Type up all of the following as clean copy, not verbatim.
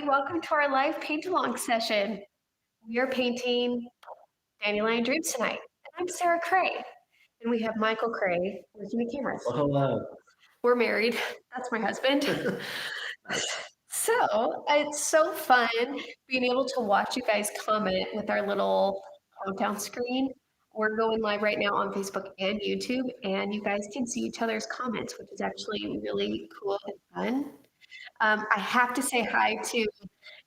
Welcome to our live paint-along session. We are painting Dandelion Dreams tonight. And I'm Sarah Cray, and we have Michael Cray working the cameras. Well, hello. We're married. That's my husband. So it's so fun being able to watch you guys comment with our little countdown screen. We're going live right now on Facebook and YouTube, and you guys can see each other's comments, which is actually really cool and fun. I have to say hi to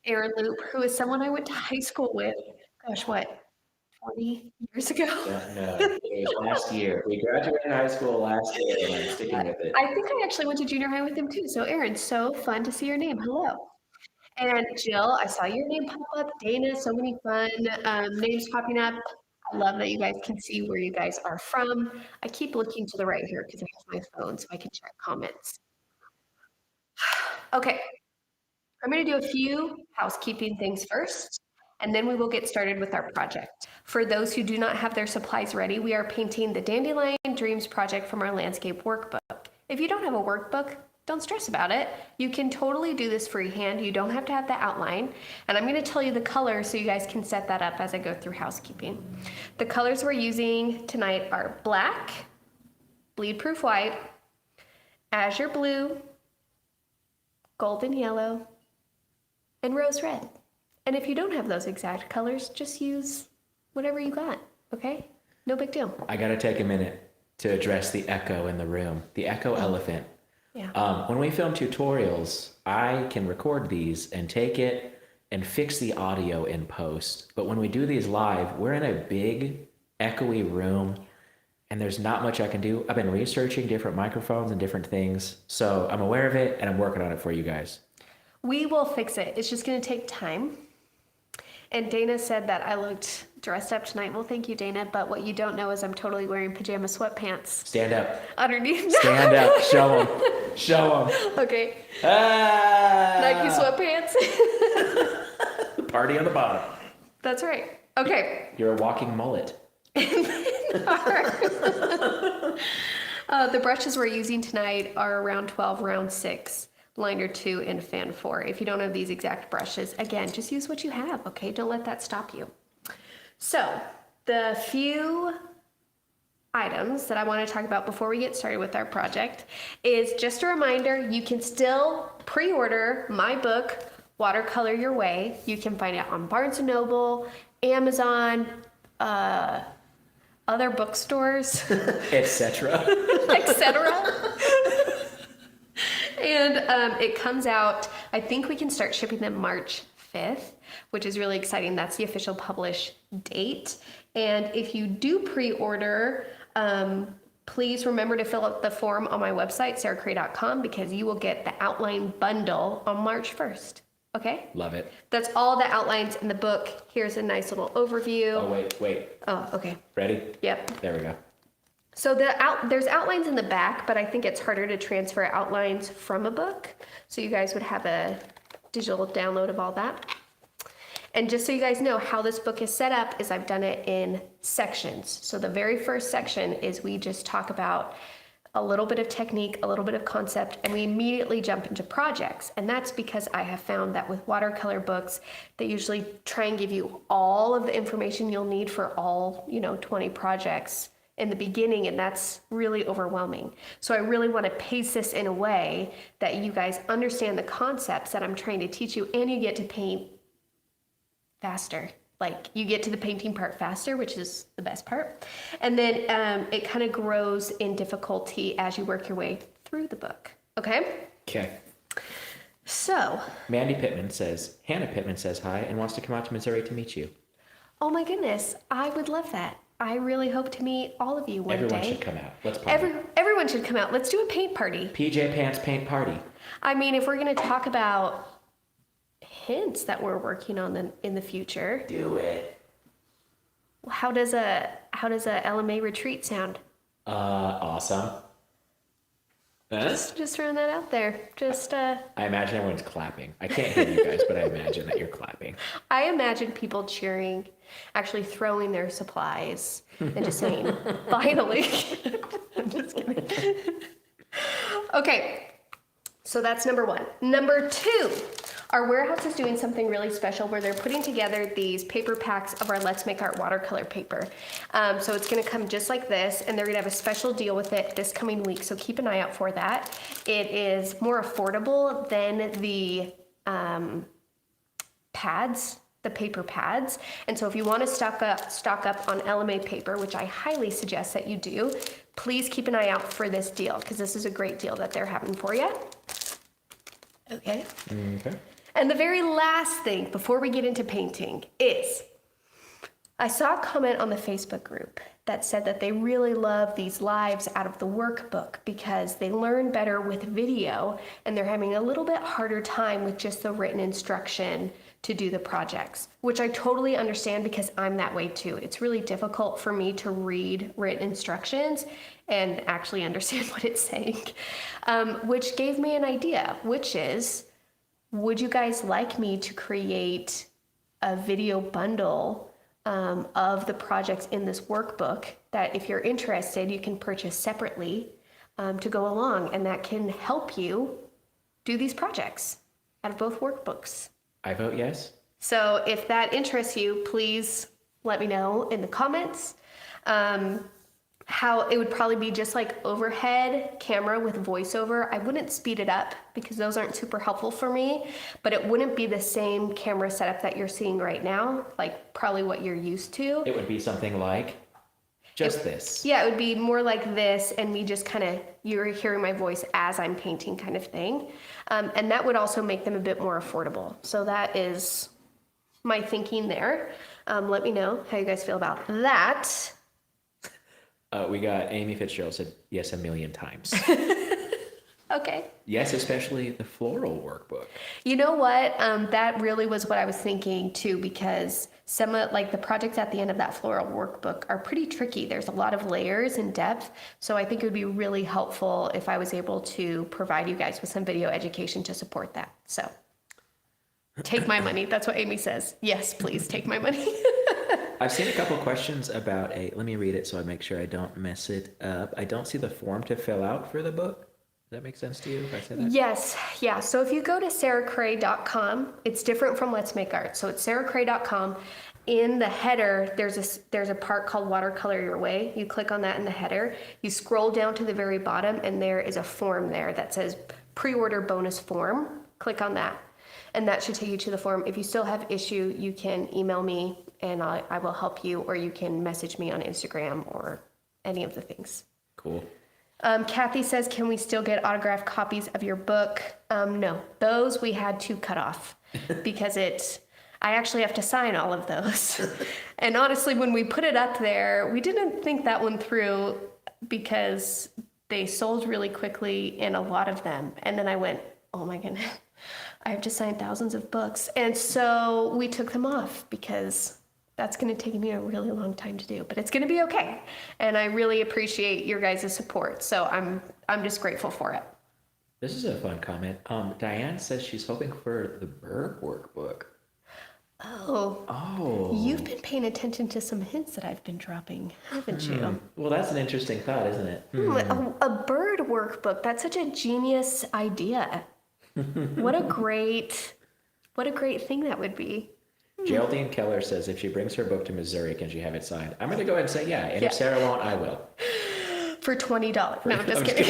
Aaron Loop, who is someone I went to high school with. Gosh, what, 20 years ago? No, it was last year. We graduated high school last year, and I'm sticking with it. I think I actually went to junior high with him too. So Aaron, so fun to see your name. Hello. And Jill, I saw your name pop up. Dana, so many fun names popping up. I love that you guys can see where you guys are from. I keep looking to the right here because I have my phone so I can check comments. Okay, I'm going to do a few housekeeping things first, and then we will get started with our project. For those who do not have their supplies ready, we are painting the Dandelion Dreams project from our landscape workbook. If you don't have a workbook, don't stress about it. You can totally do this freehand. You don't have to have the outline. And I'm going to tell you the colors so you guys can set that up as I go through housekeeping. The colors we're using tonight are black, bleed-proof white, azure blue, golden yellow, and rose red. And if you don't have those exact colors, just use whatever you got, okay? No big deal. I got to take a minute to address the echo in the room, the echo elephant. Yeah. When we film tutorials, I can record these and take it and fix the audio in post. But when we do these live, we're in a big echoey room and there's not much I can do. I've been researching different microphones and different things. So I'm aware of it and I'm working on it for you guys. We will fix it. It's just going to take time. And Dana said that I looked dressed up tonight. Well, thank you, Dana. But what you don't know is I'm totally wearing pajama sweatpants. Stand up. Underneath. Stand up. Show them. Show them. Okay. Ah! Nike sweatpants. Party on the bottom. That's right. Okay. You're a walking mullet. The brushes we're using tonight are round 12, round 6. Liner 2 and fan 4. If you don't have these exact brushes, again, just use what you have, okay? Don't let that stop you. So the few items that I want to talk about before we get started with our project is just a reminder, you can still pre-order my book, Watercolor Your Way. You can find it on Barnes & Noble, Amazon, other bookstores, etc. etc. And it comes out, I think we can start shipping them March 5th, which is really exciting. That's the official publish date. And if you do pre-order, please remember to fill out the form on my website, sarahcray.com, because you will get the outline bundle on March 1st. Okay? Love it. That's all the outlines in the book. Here's a nice little overview. Oh, wait. Oh, okay. Ready? Yep. There we go. So there's outlines in the back, but I think it's harder to transfer outlines from a book. So you guys would have a digital download of all that. And just so you guys know how this book is set up is I've done it in sections. So the very first section is we just talk about a little bit of technique, a little bit of concept, and we immediately jump into projects. And that's because I have found that with watercolor books, they usually try and give you all of the information you'll need for all, 20 projects in the beginning, and that's really overwhelming. So I really want to pace this in a way that you guys understand the concepts that I'm trying to teach you, and you get to paint faster. Like you get to the painting part faster, which is the best part. And then it kind of grows in difficulty as you work your way through the book. Okay? Okay. So. Hannah Pittman says hi and wants to come out to Missouri to meet you. Oh my goodness. I would love that. I really hope to meet all of you one day. Everyone should come out. Let's party. Everyone should come out. Let's do a paint party. PJ Pants paint party. I mean, if we're going to talk about hints that we're working on in the future. Do it. How does a LMA retreat sound? Awesome. Huh? Just throwing that out there. I imagine everyone's clapping. I can't hear you guys, but I imagine that you're clapping. I imagine people cheering, actually throwing their supplies and just saying, finally. I'm just kidding. Okay, so that's number 1. Number 2, Our warehouse is doing something really special where they're putting together these paper packs of our Let's Make Art watercolor paper. So it's going to come just like this, and they're going to have a special deal with it this coming week, so keep an eye out for that. It is more affordable than the pads, the paper pads. And so if you want to stock up on LMA paper, which I highly suggest that you do, please keep an eye out for this deal, because this is a great deal that they're having for you. Okay. Okay. And the very last thing before we get into painting is, I saw a comment on the Facebook group that said that they really love these lives out of the workbook because they learn better with video and they're having a little bit harder time with just the written instruction to do the projects, which I totally understand because I'm that way too. It's really difficult for me to read written instructions and actually understand what it's saying, which gave me an idea, which is, would you guys like me to create a video bundle of the projects in this workbook that if you're interested, you can purchase separately to go along, and that can help you do these projects out of both workbooks? I vote yes. So if that interests you, please let me know in the comments. How it would probably be just like overhead camera with voiceover. I wouldn't speed it up because those aren't super helpful for me, but it wouldn't be the same camera setup that you're seeing right now, like probably what you're used to. It would be something like just this. Yeah, it would be more like this, and me just kind of, you're hearing my voice as I'm painting kind of thing. And that would also make them a bit more affordable. So that is my thinking there. Let me know how you guys feel about that. We got Amy Fitzgerald said yes 1,000,000 times. Okay. Yes, especially the floral workbook. You know what? That really was what I was thinking too, because some of like the projects at the end of that floral workbook are pretty tricky. There's a lot of layers and depth. So I think it would be really helpful if I was able to provide you guys with some video education to support that. So take my money. That's what Amy says. Yes, please take my money. I've seen a couple questions about let me read it so I make sure I don't mess it up. I don't see the form to fill out for the book. Does that make sense to you if I say that? Yes, yeah. So if you go to sarahcray.com, it's different from Let's Make Art. So it's sarahcray.com. In the header, there's a part called Watercolor Your Way. You click on that in the header. You scroll down to the very bottom, and there is a form there that says pre-order bonus form. Click on that, and that should take you to the form. If you still have issue, you can email me, and I will help you, or you can message me on Instagram or any of the things. Cool. Kathy says, can we still get autographed copies of your book? No, those we had to cut off because I actually have to sign all of those. And honestly, when we put it up there, we didn't think that one through because they sold really quickly in a lot of them. And then I went, oh my goodness, I have to sign thousands of books. And so we took them off because that's going to take me a really long time to do, but it's going to be okay. And I really appreciate your guys' support. So I'm just grateful for it. This is a fun comment. Diane says she's hoping for the Berg workbook. Oh, you've been paying attention to some hints that I've been dropping, haven't you? Well, that's an interesting thought, isn't it? A bird workbook. That's such a genius idea. What a great thing that would be. Geraldine Keller says if she brings her book to Missouri, can she have it signed? I'm going to go ahead and say yeah. And if Sarah won't, I will. For $20. No, I'm just kidding.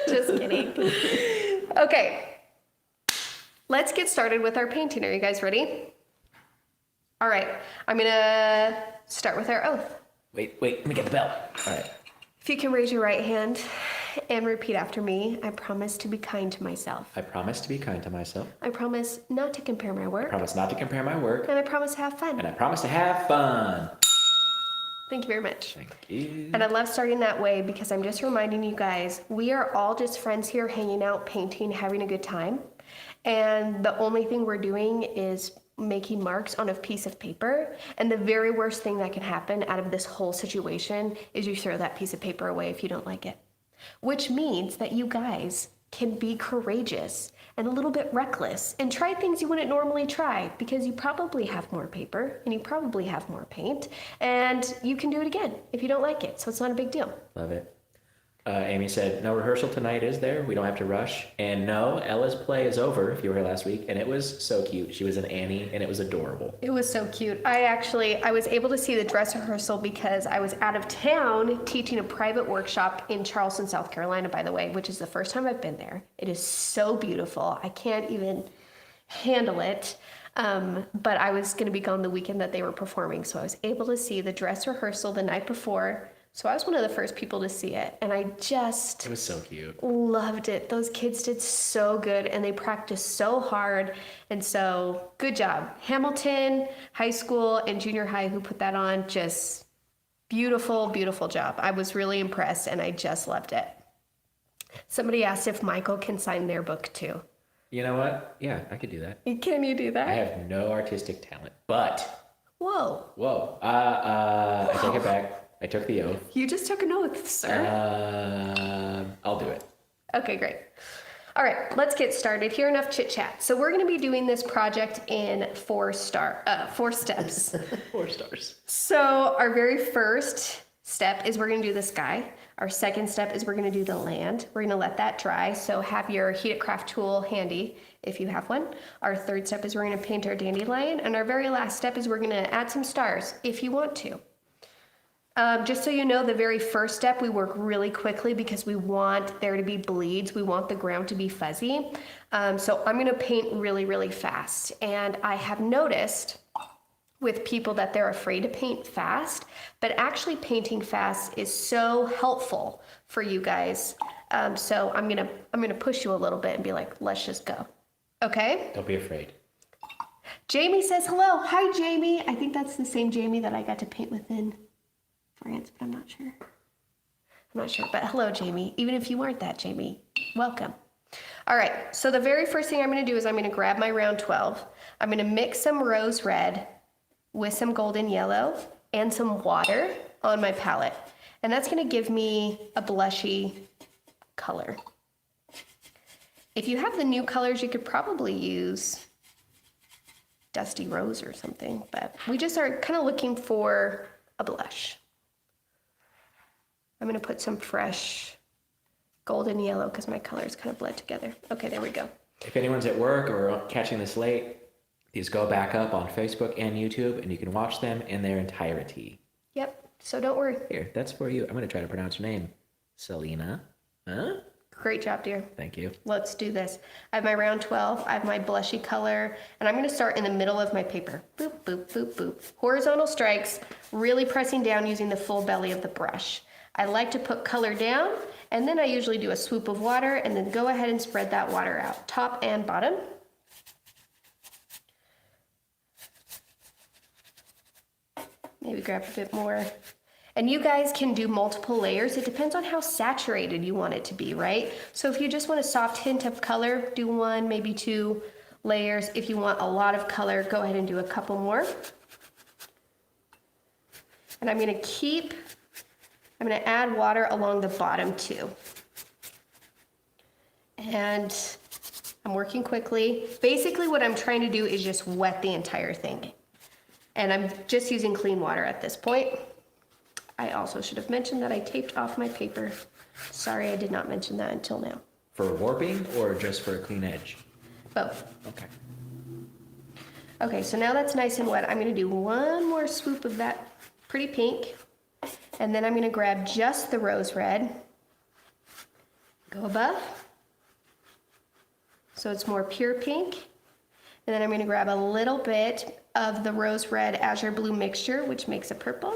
Just kidding. Okay. Let's get started with our painting. Are you guys ready? All right. I'm going to start with our oath. Wait, let me get the bell. All right. If you can raise your right hand and repeat after me, I promise to be kind to myself. I promise to be kind to myself. I promise not to compare my work. I promise not to compare my work. And I promise to have fun. And I promise to have fun. Thank you very much. Thank you. And I love starting that way because I'm just reminding you guys, we are all just friends here hanging out, painting, having a good time. And the only thing we're doing is making marks on a piece of paper. And the very worst thing that can happen out of this whole situation is you throw that piece of paper away if you don't like it. Which means that you guys can be courageous and a little bit reckless and try things you wouldn't normally try because you probably have more paper and you probably have more paint and you can do it again if you don't like it. So it's not a big deal. Love it. Amy said, no rehearsal tonight, is there? We don't have to rush. And no, Ella's play is over, if you were here last week, and it was so cute. She was an Annie, and it was adorable. It was so cute. I was able to see the dress rehearsal because I was out of town teaching a private workshop in Charleston, South Carolina, by the way, which is the first time I've been there. It is so beautiful. I can't even handle it. But I was going to be gone the weekend that they were performing, so I was able to see the dress rehearsal the night before. So I was one of the first people to see it, and I just... It was so cute. Loved it. Those kids did so good, and they practiced so hard, and so good job. Hamilton High School and junior high who put that on, just beautiful, beautiful job. I was really impressed, and I just loved it. Somebody asked if Michael can sign their book too. You know what? Yeah, I could do that. Can you do that? I have no artistic talent, but... Whoa. I take it back. I took the oath. You just took an oath, sir. I'll do it. Okay, great. All right, let's get started here. Enough chit chat. So we're going to be doing this project in 4 steps. 4 stars. So our very first step is we're going to do the sky. Our second step is we're going to do the land. We're going to let that dry. So have your heated craft tool handy if you have one. Our third step is we're going to paint our dandelion. And our very last step is we're going to add some stars if you want to. Just so you know, the very first step, we work really quickly because we want there to be bleeds. We want the ground to be fuzzy. So I'm going to paint really, really fast. And I have noticed with people that they're afraid to paint fast, but actually painting fast is so helpful for you guys. So I'm gonna push you a little bit and be like, let's just go. Okay? Don't be afraid. Jamie says hello. Hi, Jamie. I think that's the same Jamie that I got to paint with in France, but I'm not sure. But hello, Jamie. Even if you aren't that Jamie, welcome. All right, so the very first thing I'm going to do is I'm going to grab my round 12. I'm going to mix some rose red with some golden yellow and some water on my palette. And that's going to give me a blushy color. If you have the new colors, you could probably use Dusty Rose or something, but we just are kind of looking for a blush. I'm going to put some fresh golden yellow because my colors kind of bled together. Okay, there we go. If anyone's at work or catching this late, these go back up on Facebook and YouTube, and you can watch them in their entirety. Yep, so don't worry. Here, that's for you. I'm going to try to pronounce your name. Selena. Huh? Great job, dear. Thank you. Let's do this. I have my round 12. I have my blushy color, and I'm going to start in the middle of my paper. Boop, boop, boop, boop. Horizontal strikes, really pressing down using the full belly of the brush. I like to put color down, and then I usually do a swoop of water, and then go ahead and spread that water out, top and bottom. Maybe grab a bit more. And you guys can do multiple layers. It depends on how saturated you want it to be, right? So if you just want a soft hint of color, do 1, maybe 2 layers. If you want a lot of color, go ahead and do a couple more. And I'm going to add water along the bottom too. And I'm working quickly. Basically what I'm trying to do is just wet the entire thing. And I'm just using clean water at this point. I also should have mentioned that I taped off my paper. Sorry, I did not mention that until now. For warping or just for a clean edge? Both. Okay. Okay, so now that's nice and wet. I'm going to do one more swoop of that pretty pink. And then I'm going to grab just the rose red. Go above. So it's more pure pink. And then I'm going to grab a little bit of the rose red azure blue mixture, which makes a purple.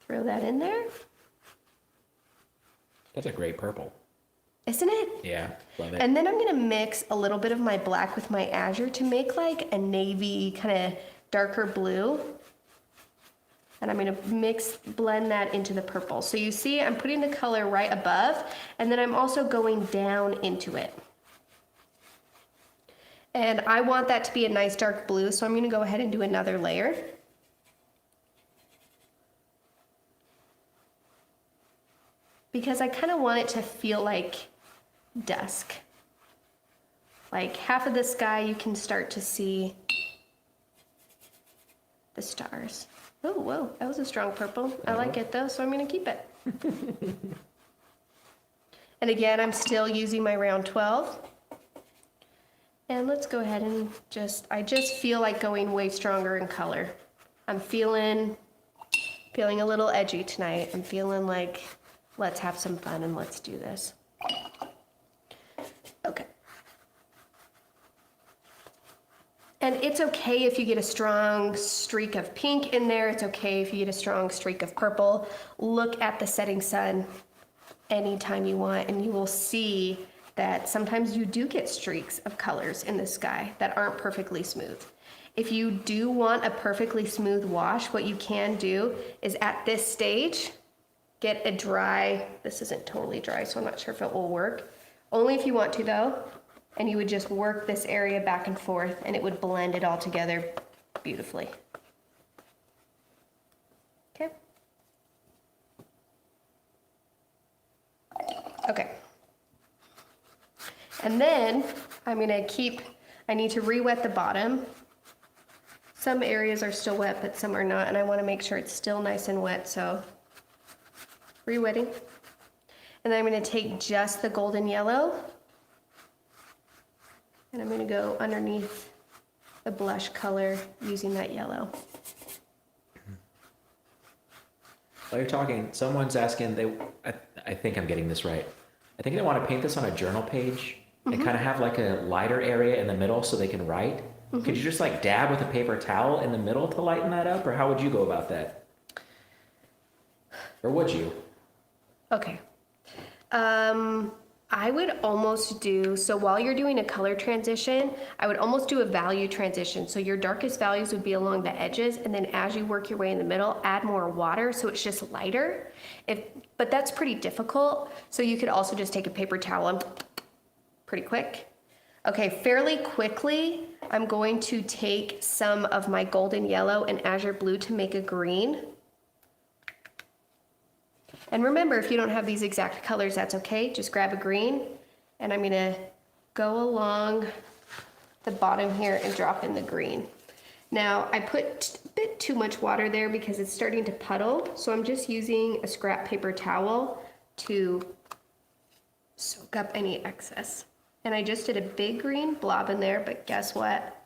Throw that in there. That's a great purple. Isn't it? Yeah, love it. And then I'm going to mix a little bit of my black with my azure to make like a navy kind of darker blue. And I'm going to blend that into the purple. So you see I'm putting the color right above, and then I'm also going down into it. And I want that to be a nice dark blue, so I'm going to go ahead and do another layer. Because I kind of want it to feel like dusk. Like half of the sky you can start to see the stars. Oh, whoa, that was a strong purple. I like it though, so I'm going to keep it. And again, I'm still using my round 12. And let's go ahead and I just feel like going way stronger in color. I'm feeling a little edgy tonight. I'm feeling like, let's have some fun and let's do this. Okay. And it's okay if you get a strong streak of pink in there. It's okay if you get a strong streak of purple. Look at the setting sun anytime you want, and you will see that sometimes you do get streaks of colors in the sky that aren't perfectly smooth. If you do want a perfectly smooth wash, what you can do is at this stage, get a dry, this isn't totally dry, so I'm not sure if it will work. Only if you want to though, and you would just work this area back and forth and it would blend it all together beautifully. Okay. Okay. And then I need to re-wet the bottom. Some areas are still wet, but some are not, and I want to make sure it's still nice and wet, so re-wetting. And then I'm going to take just the golden yellow, and I'm going to go underneath the blush color using that yellow. While you're talking, someone's asking, I think I'm getting this right. I think they want to paint this on a journal page and kind of have like a lighter area in the middle so they can write. Could you just like dab with a paper towel in the middle to lighten that up, or how would you go about that? Or would you? Okay. I would almost do, so while you're doing a color transition, I would almost do a value transition. So your darkest values would be along the edges, and then as you work your way in the middle, add more water so it's just lighter. But that's pretty difficult. So you could also just take a paper towel and pretty quick. Okay, fairly quickly, I'm going to take some of my golden yellow and azure blue to make a green. And remember, if you don't have these exact colors, that's okay. Just grab a green, and I'm gonna go along the bottom here and drop in the green. Now, I put a bit too much water there because it's starting to puddle, so I'm just using a scrap paper towel to soak up any excess. And I just did a big green blob in there, but guess what?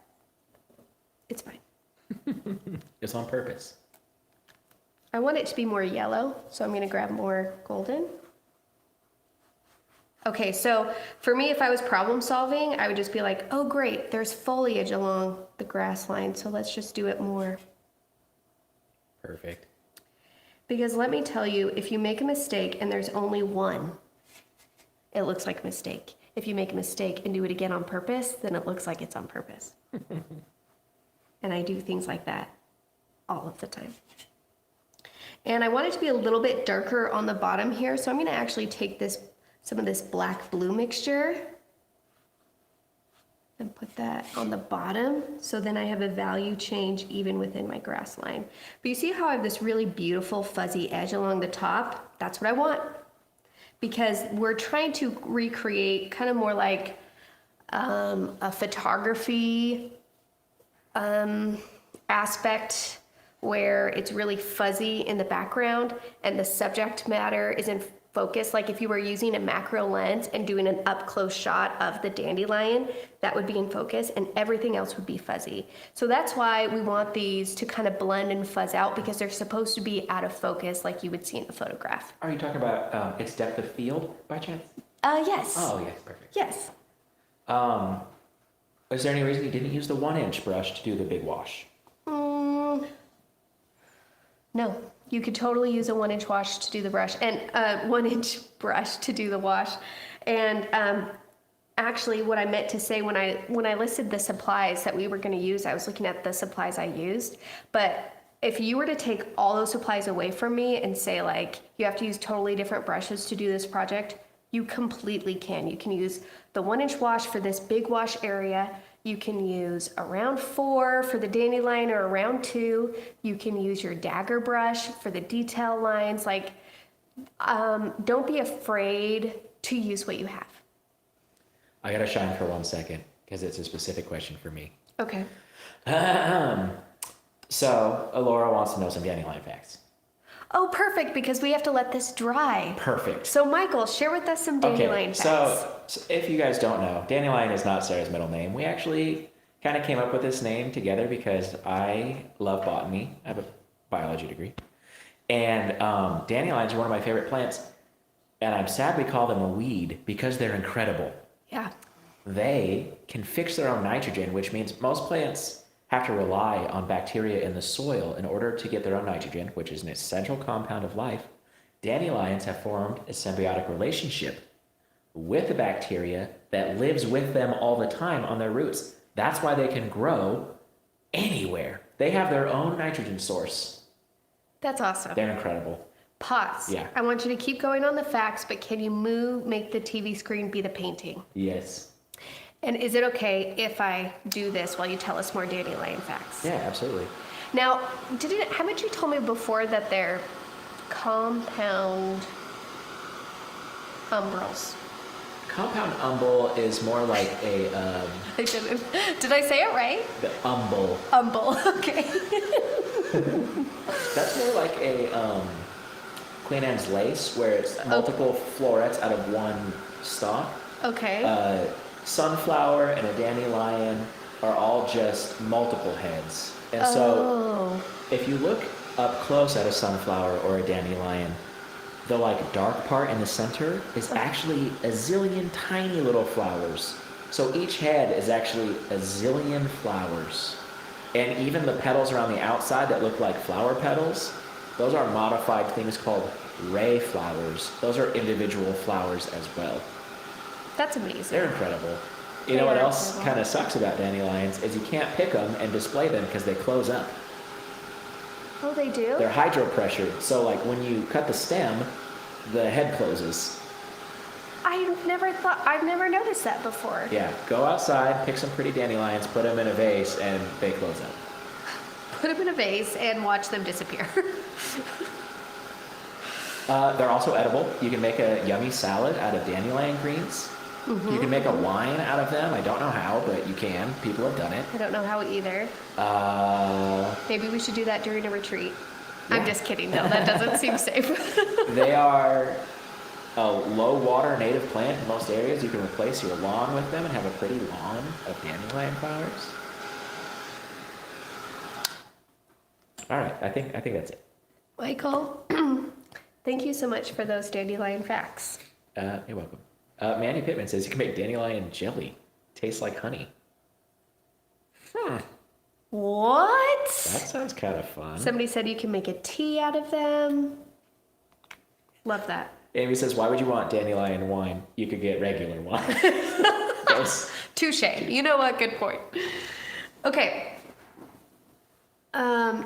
It's fine. It's on purpose. I want it to be more yellow, so I'm going to grab more golden. Okay, so for me, if I was problem solving, I would just be like, oh great, there's foliage along the grass line, so let's just do it more. Perfect. Because let me tell you, if you make a mistake and there's only one, it looks like a mistake. If you make a mistake and do it again on purpose, then it looks like it's on purpose. And I do things like that all of the time. And I want it to be a little bit darker on the bottom here, so I'm going to actually take some of this black blue mixture and put that on the bottom, so then I have a value change even within my grass line. But you see how I have this really beautiful fuzzy edge along the top? That's what I want, because we're trying to recreate kind of more like a photography aspect, where it's really fuzzy in the background and the subject matter is in focus. Like if you were using a macro lens and doing an up close shot of the dandelion, that would be in focus and everything else would be fuzzy. So that's why we want these to kind of blend and fuzz out, because they're supposed to be out of focus like you would see in a photograph. Are you talking about its depth of field by chance? Yes. Oh, yes, perfect. Yes. Is there any reason you didn't use the 1-inch brush to do the big wash? No, you could totally use a 1-inch wash to do the brush, and 1-inch brush to do the wash. And actually, what I meant to say when I listed the supplies that we were going to use, I was looking at the supplies I used. But if you were to take all those supplies away from me and say like you have to use totally different brushes to do this project, you completely can. You can use the 1-inch wash for this big wash area. You can use a round 4 for the dandelion or a round 2. You can use your dagger brush for the detail lines. Like, don't be afraid to use what you have. I gotta shine for 1 second because it's a specific question for me. Okay. So, Laura wants to know some dandelion facts. Oh, perfect, because we have to let this dry. Perfect. So, Michael, share with us some dandelion facts. So if you guys don't know, Dandelion is not Sarah's middle name. We actually kind of came up with this name together because I love botany. I have a biology degree. And dandelions are one of my favorite plants. And I'm sad we call them a weed because they're incredible. Yeah. They can fix their own nitrogen, which means most plants have to rely on bacteria in the soil in order to get their own nitrogen, which is an essential compound of life. Dandelions have formed a symbiotic relationship with the bacteria that lives with them all the time on their roots. That's why they can grow anywhere. They have their own nitrogen source. That's awesome. They're incredible. Pause. Yeah. I want you to keep going on the facts, but can you make the TV screen be the painting? Yes. And is it okay if I do this while you tell us more dandelion facts? Yeah, absolutely. Now, haven't you told me before that they're compound umbrels? Compound umbel is more like a I didn't. Did I say it right? the umbel. Umbel. Okay. That's more like a Queen Anne's lace, where it's multiple florets out of one stalk. Okay. Sunflower and a dandelion are all just multiple heads. And so if you look up close at a sunflower or a dandelion, the like dark part in the center is actually a zillion tiny little flowers. So each head is actually a zillion flowers. And even the petals around the outside that look like flower petals, those are modified things called ray flowers. Those are individual flowers as well. That's amazing. They're incredible. You know what else kind of sucks about dandelions is you can't pick them and display them because they close up. Oh, they do? They're hydropressured, so like when you cut the stem, the head closes. I've never noticed that before. Yeah, go outside, pick some pretty dandelions, put them in a vase, and they close up. Put them in a vase and watch them disappear. They're also edible. You can make a yummy salad out of dandelion greens. You can make a wine out of them. I don't know how, but you can. People have done it. I don't know how either. Maybe we should do that during a retreat. Yeah. I'm just kidding. No, that doesn't seem safe. They are a low water native plant in most areas. You can replace your lawn with them and have a pretty lawn of dandelion flowers. All right, I think that's it. Michael, thank you so much for those dandelion facts. You're welcome. Mandy Pittman says you can make dandelion jelly. Tastes like honey. What? That sounds kind of fun. Somebody said you can make a tea out of them. Love that. Amy says, why would you want dandelion wine? You could get regular wine. Touche. You know what? Good point. Okay.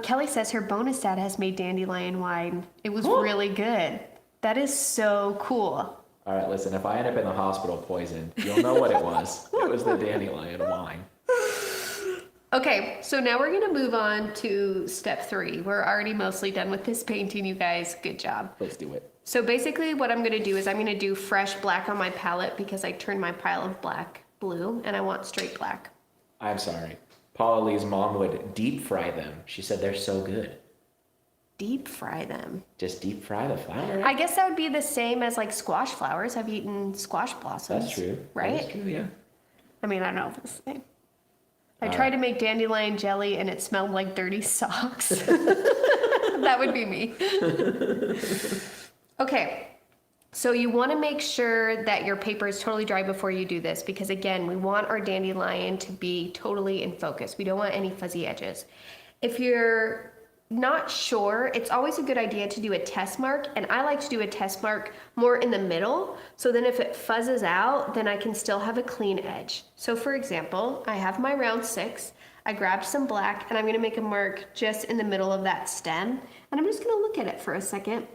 Kelly says her bonus dad has made dandelion wine. It was really good. That is so cool. All right, listen, if I end up in the hospital poisoned, you'll know what it was. It was the dandelion wine. Okay, so now we're going to move on to step 3. We're already mostly done with this painting, you guys. Good job. Let's do it. So basically what I'm going to do is I'm going to do fresh black on my palette because I turned my pile of black blue and I want straight black. I'm sorry. Paula Lee's mom would deep fry them. She said they're so good. Deep fry them. Just deep fry the flower? I guess that would be the same as like squash flowers. I've eaten squash blossoms. That's true. Right? That's true, yeah. I mean, I don't know if it's the same. I tried to make dandelion jelly and it smelled like dirty socks. That would be me. Okay. So you want to make sure that your paper is totally dry before you do this because again, we want our dandelion to be totally in focus. We don't want any fuzzy edges. If you're not sure, it's always a good idea to do a test mark, and I like to do a test mark more in the middle, so then if it fuzzes out, then I can still have a clean edge. So for example, I have my round 6, I grabbed some black, and I'm gonna make a mark just in the middle of that stem, and I'm just gonna look at it for a second,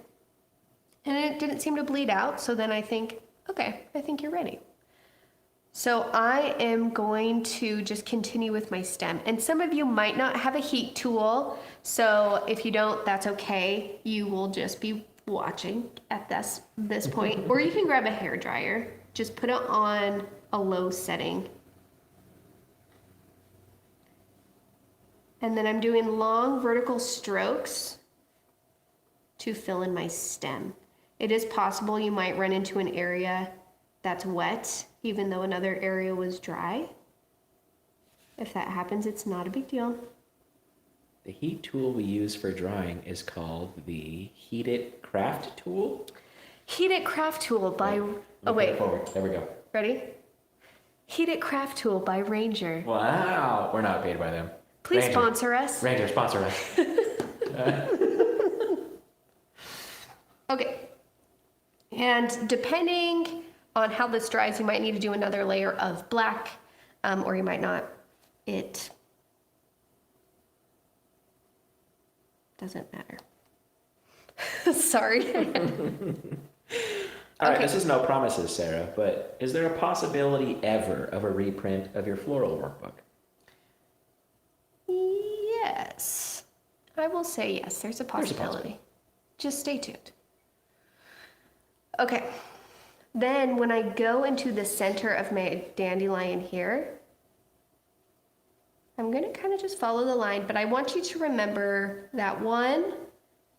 and it didn't seem to bleed out, so then I think, okay, I think you're ready. So I am going to just continue with my stem. And some of you might not have a heat tool, so if you don't, that's okay. You will just be watching at this point. Or you can grab a hair dryer. Just put it on a low setting. And then I'm doing long vertical strokes to fill in my stem. It is possible you might run into an area that's wet, even though another area was dry. If that happens, it's not a big deal. The heat tool we use for drawing is called the Heated Craft tool. Heated Craft Tool by, oh wait, Forward. There we go. ready? Heated Craft Tool by Ranger. Wow. We're not paid by them. Please Ranger. sponsor us. Ranger, sponsor us. Okay. And depending on how this dries, you might need to do another layer of black, or you might not. It doesn't matter. Sorry. All right, Okay. this is no promises, Sarah, but is there a possibility ever of a reprint of your floral workbook? Yes. I will say yes, there's a possibility. possibility. Just stay tuned. Okay. Then when I go into the center of my dandelion here, I'm going to kind of just follow the line, but I want you to remember that one,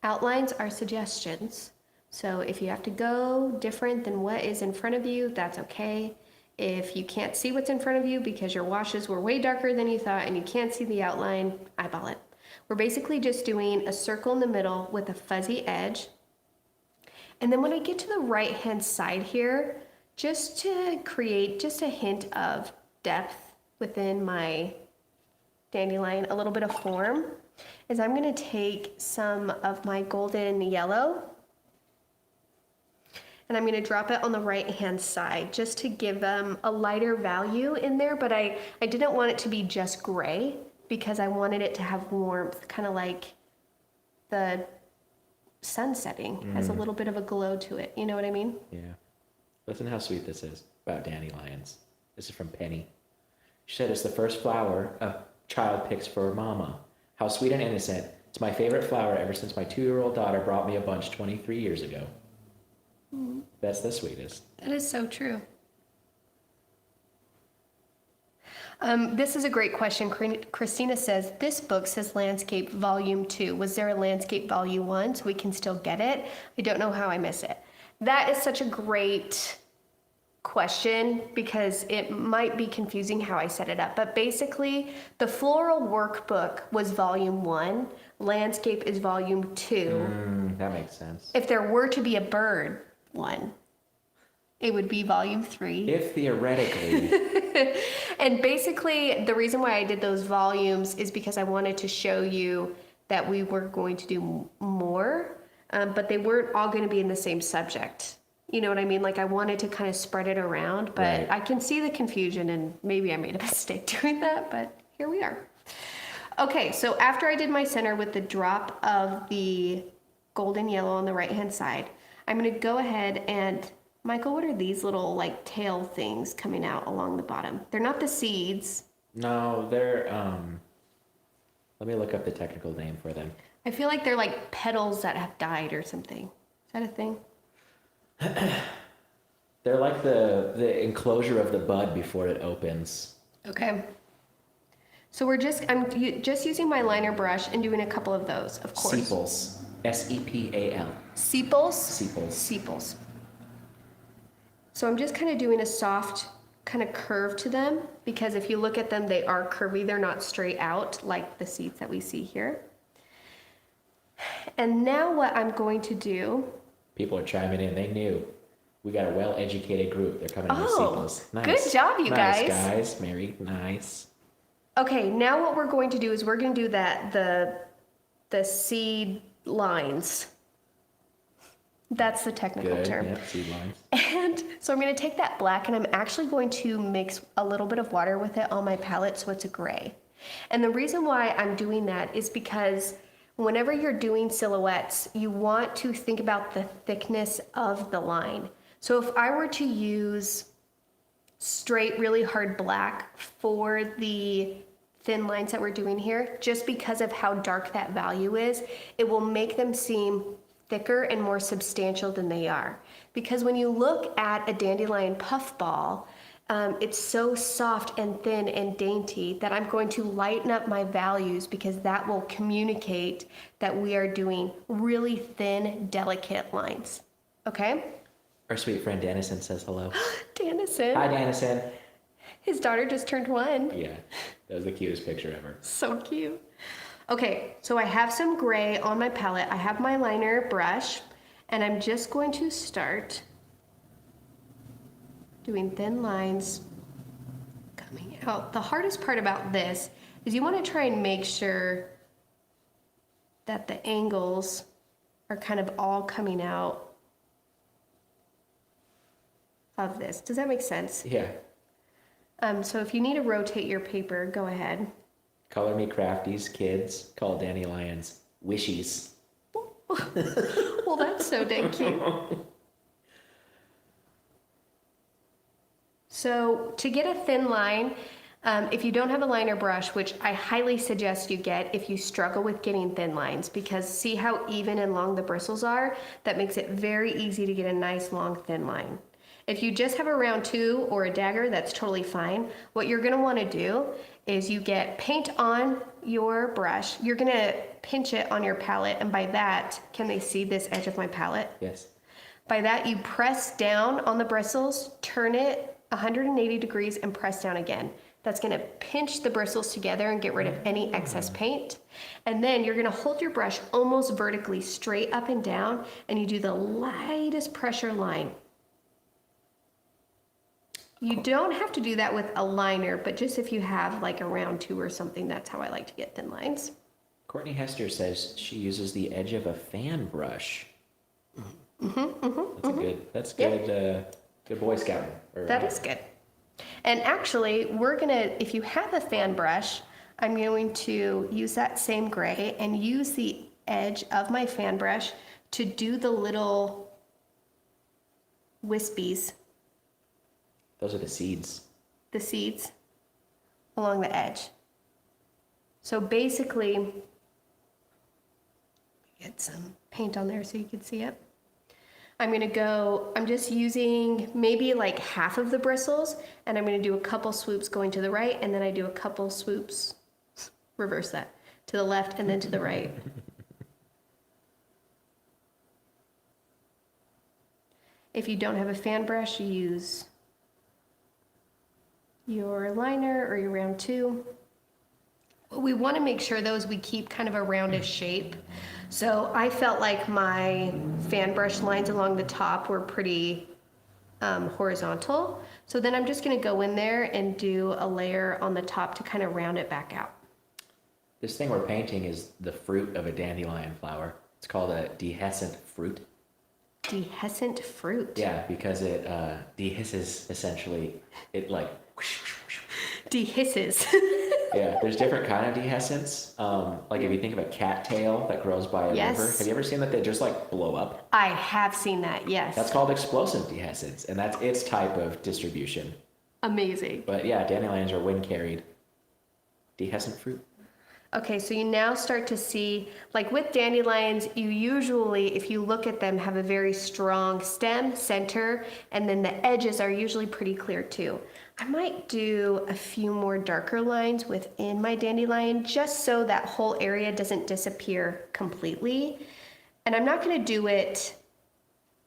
outlines are suggestions. So if you have to go different than what is in front of you, that's okay. If you can't see what's in front of you because your washes were way darker than you thought and you can't see the outline, eyeball it. We're basically just doing a circle in the middle with a fuzzy edge. And then when I get to the right-hand side here, just to create just a hint of depth within my dandelion, a little bit of form, is I'm going to take some of my golden yellow and I'm going to drop it on the right-hand side just to give them a lighter value in there, but I didn't want it to be just gray because I wanted it to have warmth, kind of like the sun setting has a little bit of a glow to it. You know what I mean? Yeah. Listen how sweet this is about dandelions. This is from Penny. She said it's the first flower a child picks for mama. How sweet and innocent. It's my favorite flower ever since my 2-year-old daughter brought me a bunch 23 years ago. That's the sweetest. That is so true. This is a great question. Christina says, this book says Landscape Volume 2. Was there a Landscape Volume 1 so we can still get it? I don't know how I miss it. That is such a great question because it might be confusing how I set it up. But basically, the Floral Workbook was Volume 1. Landscape is Volume 2. That makes sense. If there were to be a bird one, it would be Volume 3. If theoretically... And basically, the reason why I did those volumes is because I wanted to show you that we were going to do more, but they weren't all going to be in the same subject. You know what I mean? Like I wanted to kind of spread it around, but Right. I can see the confusion and maybe I made a mistake doing that, but here we are. Okay, so after I did my center with the drop of the golden yellow on the right-hand side, I'm going to go ahead and... Michael, what are these little like tail things coming out along the bottom? They're not the seeds. No, they're, let me look up the technical name for them. I feel like they're like petals that have died or something. Is that a thing? They're like the enclosure of the bud before it opens. Okay. So I'm just using my liner brush and doing a couple of those, of course. Sepals. S-E-P-A-L. Sepals? Sepals. Sepals. So I'm just kind of doing a soft kind of curve to them because if you look at them, they are curvy. They're not straight out like the seeds that we see here. And now what I'm going to do... People are chiming in. They knew. We got a well-educated group. They're coming in with Oh, sepals. Nice. good job, you nice, guys. Mary, nice. Okay, now what we're going to do is we're going to do the seed lines. That's the technical Good. term. Yep, seed lines. And so I'm going to take that black and I'm actually going to mix a little bit of water with it on my palette so it's a gray. And the reason why I'm doing that is because whenever you're doing silhouettes, you want to think about the thickness of the line. So if I were to use straight, really hard black for the thin lines that we're doing here, just because of how dark that value is, it will make them seem thicker and more substantial than they are. Because when you look at a dandelion puffball, it's so soft and thin and dainty that I'm going to lighten up my values because that will communicate that we are doing really thin, delicate lines. Okay? Our sweet friend Dannison says hello. Dannison. Hi, Dannison. His daughter just turned 1. Yeah, that was the cutest picture ever. So cute. Okay, so I have some gray on my palette. I have my liner brush, and I'm just going to start doing thin lines coming out. The hardest part about this is you want to try and make sure that the angles are kind of all coming out of this. Does that make sense? Yeah. So if you need to rotate your paper, go ahead. Color Me Crafties, kids, call Dandelions wishies. Well, that's so dang cute. So to get a thin line, if you don't have a liner brush, which I highly suggest you get if you struggle with getting thin lines, because see how even and long the bristles are? That makes it very easy to get a nice long thin line. If you just have a round 2 or a dagger, that's totally fine. What you're gonna wanna do is you get paint on your brush, you're gonna pinch it on your palette, and by that, can they see this edge of my palette? Yes. By that, you press down on the bristles, turn it 180 degrees and press down again. That's gonna pinch the bristles together and get rid of any excess paint. And then you're gonna hold your brush almost vertically straight up and down, and you do the lightest pressure line. You don't have to do that with a liner, but just if you have like a round 2 or something, that's how I like to get thin lines. Courtney Hester says she uses the edge of a fan brush. That's good. Good Boy Scout. That is good. And actually, if you have a fan brush, I'm going to use that same gray and use the edge of my fan brush to do the little wispies. Those are the seeds. The seeds along the edge. So basically, get some paint on there so you can see it. I'm just using maybe like half of the bristles, and I'm gonna do a couple swoops going to the right, and then I do a couple swoops, reverse that, to the left and then to the right. If you don't have a fan brush, you use your liner or your round 2. What we want to make sure though is we keep kind of a roundish shape. So I felt like my fan brush lines along the top were pretty horizontal. So then I'm just going to go in there and do a layer on the top to kind of round it back out. This thing we're painting is the fruit of a dandelion flower. It's called a dehiscent fruit. Dehiscent fruit? Yeah, because it dehisces essentially. It like... Dehisces. Yeah, there's different kind of dehiscence. Like if you think of a cattail that grows by a river, have you ever seen that they just like blow up? I have seen that, yes. That's called explosive dehiscence, and that's its type of distribution. Amazing. But yeah, dandelions are wind carried. Dehiscent fruit. Okay, so you now start to see, like with dandelions, you usually, if you look at them, have a very strong stem, center, and then the edges are usually pretty clear too. I might do a few more darker lines within my dandelion just so that whole area doesn't disappear completely. And I'm not gonna do it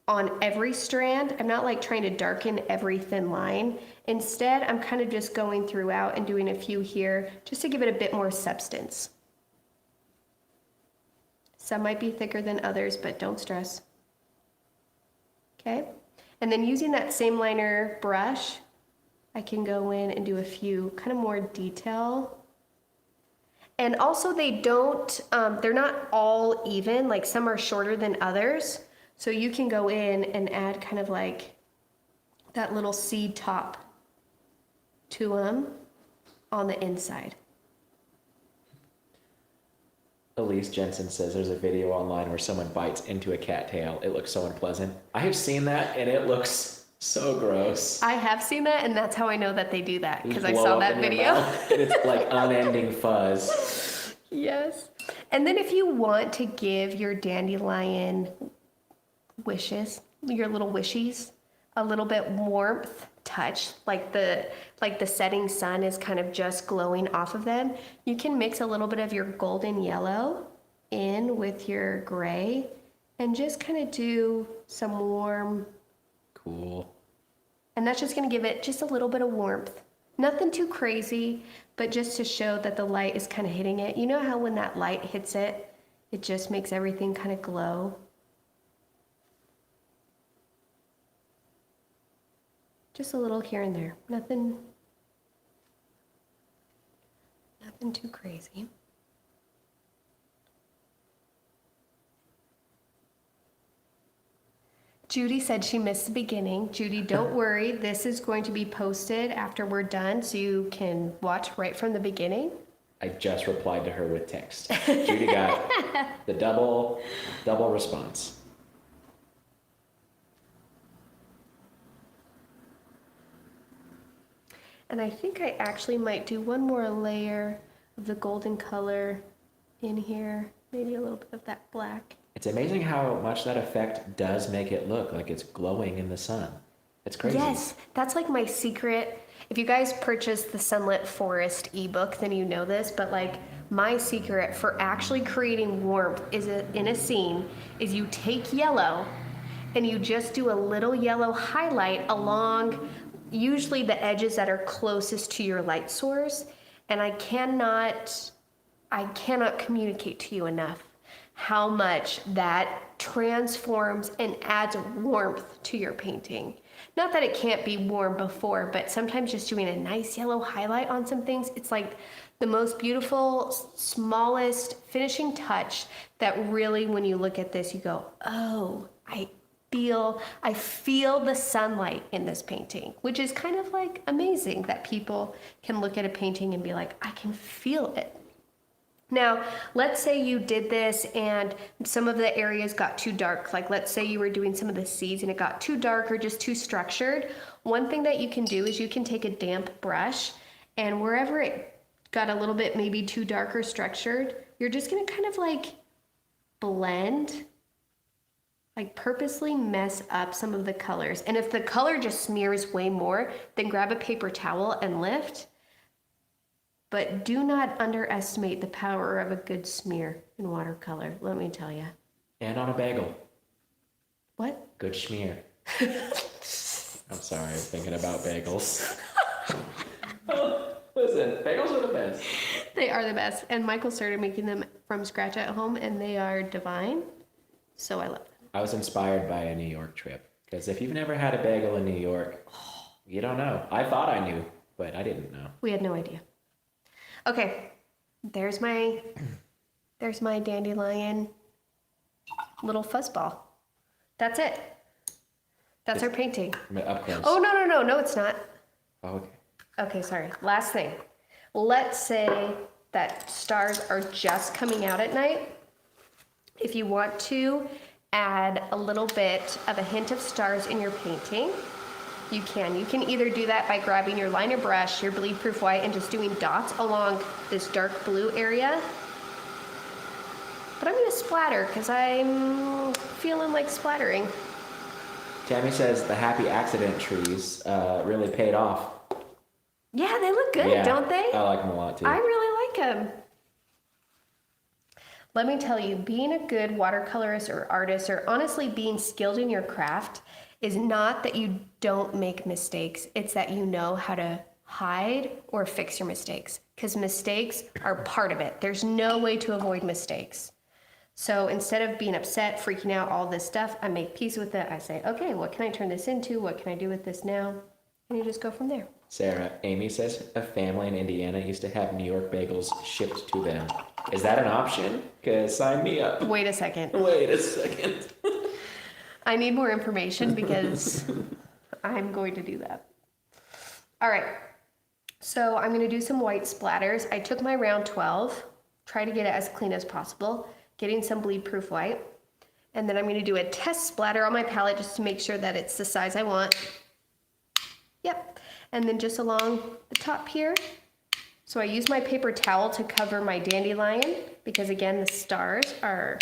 on every strand. I'm not like trying to darken every thin line. Instead, I'm kind of just going throughout and doing a few here just to give it a bit more substance. Some might be thicker than others, but don't stress. Okay, and then using that same liner brush, I can go in and do a few kind of more detail. And also they're not all even, like some are shorter than others. So you can go in and add kind of like that little seed top to them on the inside. Elise Jensen says there's a video online where someone bites into a cattail. It looks so unpleasant. I have seen that and it looks so gross. I have seen that, and that's how I know that they do that, because I saw that video. And it's like unending fuzz. Yes. And then if you want to give your dandelion wishes, your little wishies, a little bit warmth touch, like the setting sun is kind of just glowing off of them, you can mix a little bit of your golden yellow in with your gray and just kind of do some warm. Cool. And that's just going to give it just a little bit of warmth. Nothing too crazy, but just to show that the light is kind of hitting it. You know how when that light hits it, it just makes everything kind of glow? Just a little here and there. Nothing too crazy. Judy said she missed the beginning. Judy, don't worry. This is going to be posted after we're done, so you can watch right from the beginning. I just replied to her with text. Judy got the double response. And I think I actually might do one more layer of the golden color in here. Maybe a little bit of that black. It's amazing how much that effect does make it look like it's glowing in the sun. It's crazy. Yes, that's like my secret. If you guys purchased the Sunlit Forest ebook, then you know this, but like my secret for actually creating warmth in a scene is you take yellow and you just do a little yellow highlight along usually the edges that are closest to your light source. And I cannot communicate to you enough how much that transforms and adds warmth to your painting. Not that it can't be warm before, but sometimes just doing a nice yellow highlight on some things, it's like the most beautiful, smallest finishing touch that really, when you look at this, you go, oh, I feel the sunlight in this painting, which is kind of like amazing that people can look at a painting and be like, I can feel it. Now, let's say you did this and some of the areas got too dark. Like let's say you were doing some of the seeds and it got too dark or just too structured. One thing that you can do is you can take a damp brush and wherever it got a little bit maybe too dark or structured, you're just gonna kind of like blend, like purposely mess up some of the colors. And if the color just smears way more, then grab a paper towel and lift. But do not underestimate the power of a good smear in watercolor, let me tell you. And on a bagel. What? Good schmear. I'm sorry, I'm thinking about bagels. Oh, listen, bagels are the best. They are the best. And Michael started making them from scratch at home and they are divine. So I love them. I was inspired by a New York trip. Because if you've never had a bagel in New York, you don't know. I thought I knew, but I didn't know. We had no idea. Okay, there's my dandelion little fuzzball. That's it. That's our painting. Up close. Oh, no, it's not. Oh, okay. Okay, sorry. Last thing. Let's say that stars are just coming out at night. If you want to add a little bit of a hint of stars in your painting, you can. You can either do that by grabbing your liner brush, your bleed proof white, and just doing dots along this dark blue area. But I'm gonna splatter because I'm feeling like splattering. Tammy says the happy accident trees really paid off. Yeah, they look good, don't they? I like them a lot too. I really like them. Let me tell you, being a good watercolorist or artist, or honestly being skilled in your craft, is not that you don't make mistakes. It's that you know how to hide or fix your mistakes, because mistakes are part of it. There's no way to avoid mistakes. So instead of being upset, freaking out, all this stuff, I make peace with it. I say, okay, what can I turn this into? What can I do with this now? And you just go from there. Sarah, Amy says a family in Indiana used to have New York bagels shipped to them. Is that an option? Because sign me up. Wait a second. Wait a second. I need more information because I'm going to do that. All right. So I'm going to do some white splatters. I took my round 12, try to get it as clean as possible, getting some bleed proof white. And then I'm going to do a test splatter on my palette just to make sure that it's the size I want. Yep. And then just along the top here. So I use my paper towel to cover my dandelion because again, the stars are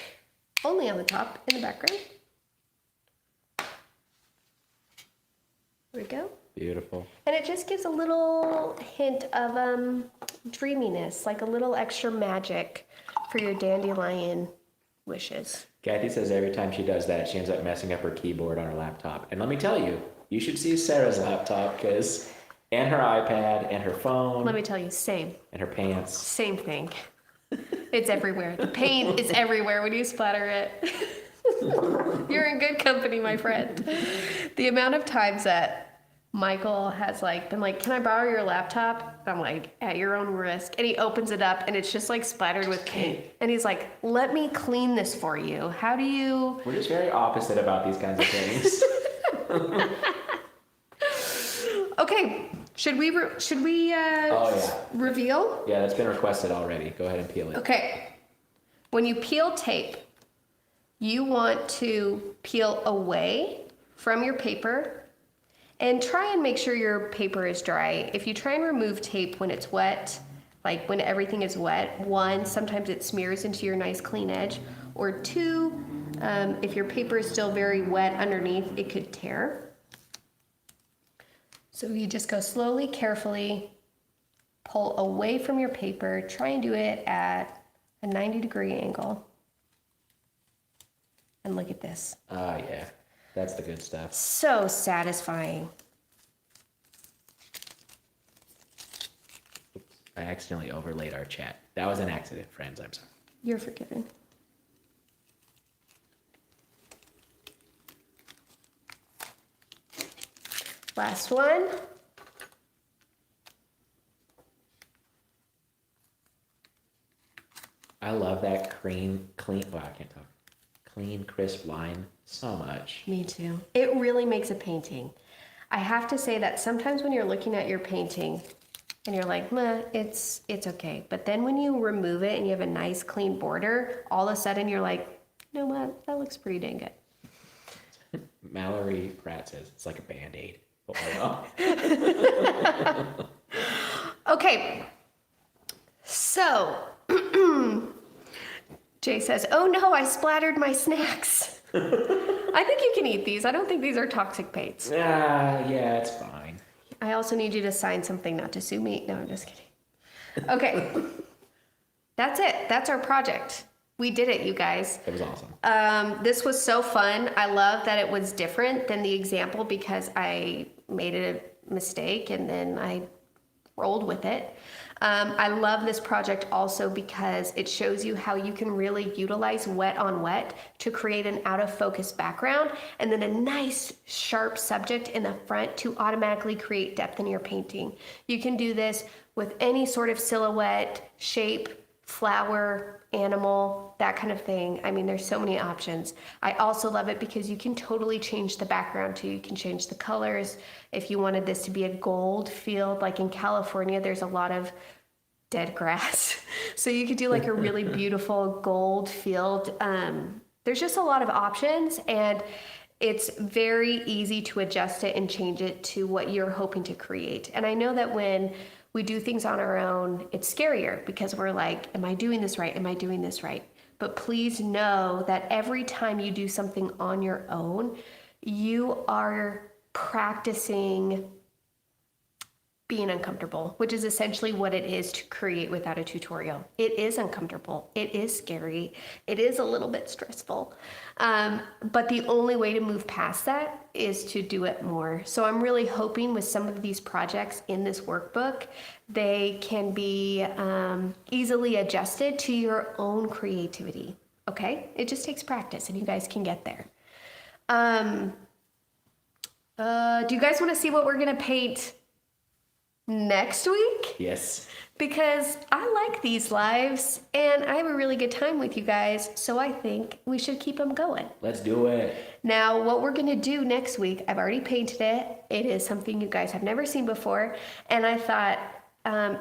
only on the top in the background. There we go. Beautiful. And it just gives a little hint of dreaminess, like a little extra magic for your dandelion wishes. Kathy says every time she does that, she ends up messing up her keyboard on her laptop. And let me tell you, you should see Sarah's laptop and her iPad and her phone. Let me tell you, same. And her pants. Same thing. It's everywhere. The paint is everywhere when you splatter it. You're in good company, my friend. The amount of times that Michael has been like, can I borrow your laptop? And I'm like, at your own risk. And he opens it up and it's just splattered with paint. And he's like, let me clean this for you. How do you? We're just very opposite about these kinds of things. Okay, should we reveal? Yeah, that's been requested already. Go ahead and peel it. Okay. When you peel tape, you want to peel away from your paper and try and make sure your paper is dry. If you try and remove tape when it's wet, like when everything is wet, one, sometimes it smears into your nice clean edge, or two, if your paper is still very wet underneath, it could tear. So you just go slowly, carefully, pull away from your paper, try and do it at a 90-degree angle. And look at this. Yeah, that's the good stuff. So satisfying. Oops, I accidentally overlaid our chat. That was an accident, friends. I'm sorry. You're forgiven. Last one. I love that clean, wow, I can't talk. Clean, crisp line so much. Me too. It really makes a painting. I have to say that sometimes when you're looking at your painting and you're like, meh, it's okay. But then when you remove it and you have a nice clean border, all of a sudden you're like, you know what? That looks pretty dang good. Mallory Pratt says it's like a Band-Aid. Oh, Okay. So, Jay says, oh no, I splattered my snacks. I think you can eat these. I don't think these are toxic paints. Yeah, it's fine. I also need you to sign something not to sue me. No, I'm just kidding. Okay. That's it. That's our project. We did it, you guys. It was awesome. This was so fun. I love that it was different than the example because I made a mistake and then I rolled with it. I love this project also because it shows you how you can really utilize wet on wet to create an out of focus background and then a nice sharp subject in the front to automatically create depth in your painting. You can do this with any sort of silhouette, shape, flower, animal, that kind of thing. I mean, there's so many options. I also love it because you can totally change the background too. You can change the colors. If you wanted this to be a gold field, like in California, there's a lot of dead grass. So you could do like a really beautiful gold field. There's just a lot of options and it's very easy to adjust it and change it to what you're hoping to create. And I know that when we do things on our own, it's scarier because we're like, am I doing this right? Am I doing this right? But please know that every time you do something on your own, you are practicing being uncomfortable, which is essentially what it is to create without a tutorial. It is uncomfortable. It is scary. It is a little bit stressful. But the only way to move past that is to do it more. So I'm really hoping with some of these projects in this workbook, they can be easily adjusted to your own creativity. Okay? It just takes practice and you guys can get there. Do you guys want to see what we're going to paint next week? Yes. Because I like these lives and I have a really good time with you guys, so I think we should keep them going. Let's do it. Now, what we're going to do next week, I've already painted it. It is something you guys have never seen before, and I thought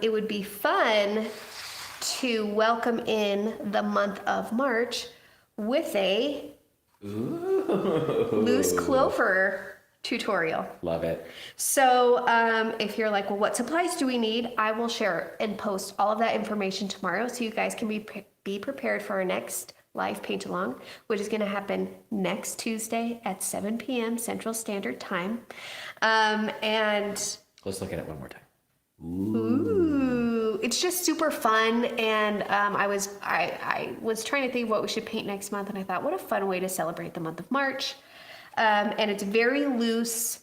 it would be fun to welcome in the month of March with a loose clover tutorial. Love it. So if you're like, well, what supplies do we need? I will share and post all of that information tomorrow so you guys can be prepared for our next live paint along, which is going to happen next Tuesday at 7 p.m. Central Standard Time. And Let's look at it one more time. ooh, it's just super fun. And I was trying to think what we should paint next month, and I thought, what a fun way to celebrate the month of March. And it's very loose,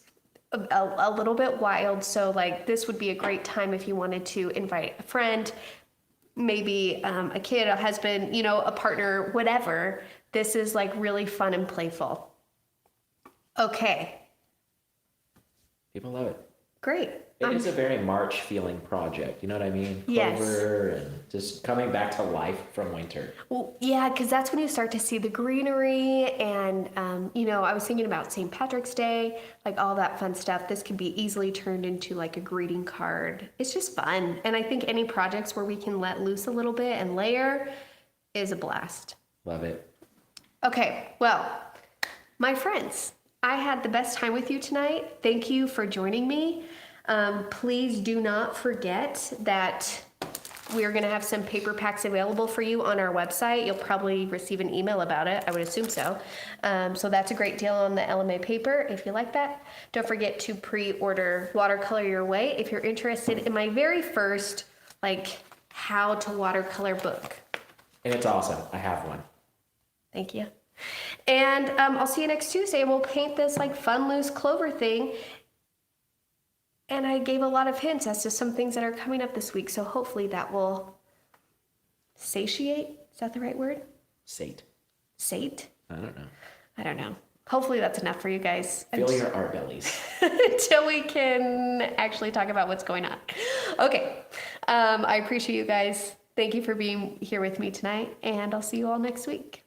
a little bit wild. So like this would be a great time if you wanted to invite a friend, maybe a kid, a husband, you know, a partner, whatever. This is like really fun and playful. Okay, People love it. great. It is a very March feeling project. You know what I mean? Yes. Clover and just coming back to life from winter. Well, yeah, because that's when you start to see the greenery and, you know, I was thinking about St. Patrick's Day, like all that fun stuff. This could be easily turned into like a greeting card. It's just fun. And I think any projects where we can let loose a little bit and layer is a blast. Love it. Okay, well, my friends, I had the best time with you tonight. Thank you for joining me. Please do not forget that we're going to have some paper packs available for you on our website. You'll probably receive an email about it. I would assume so. So that's a great deal on the LMA paper if you like that. Don't forget to pre-order Watercolor Your Way if you're interested in my very first, like, how to watercolor book. And it's awesome. I have one. Thank you. And I'll see you next Tuesday, and we'll paint this like fun, loose clover thing. And I gave a lot of hints as to some things that are coming up this week, so hopefully that will satiate. Is that the right word? Sate. Sate? I don't know. I don't know. Hopefully that's enough for you guys. Fill your art bellies. Until we can actually talk about what's going on. Okay. I appreciate you guys. Thank you for being here with me tonight, and I'll see you all next week.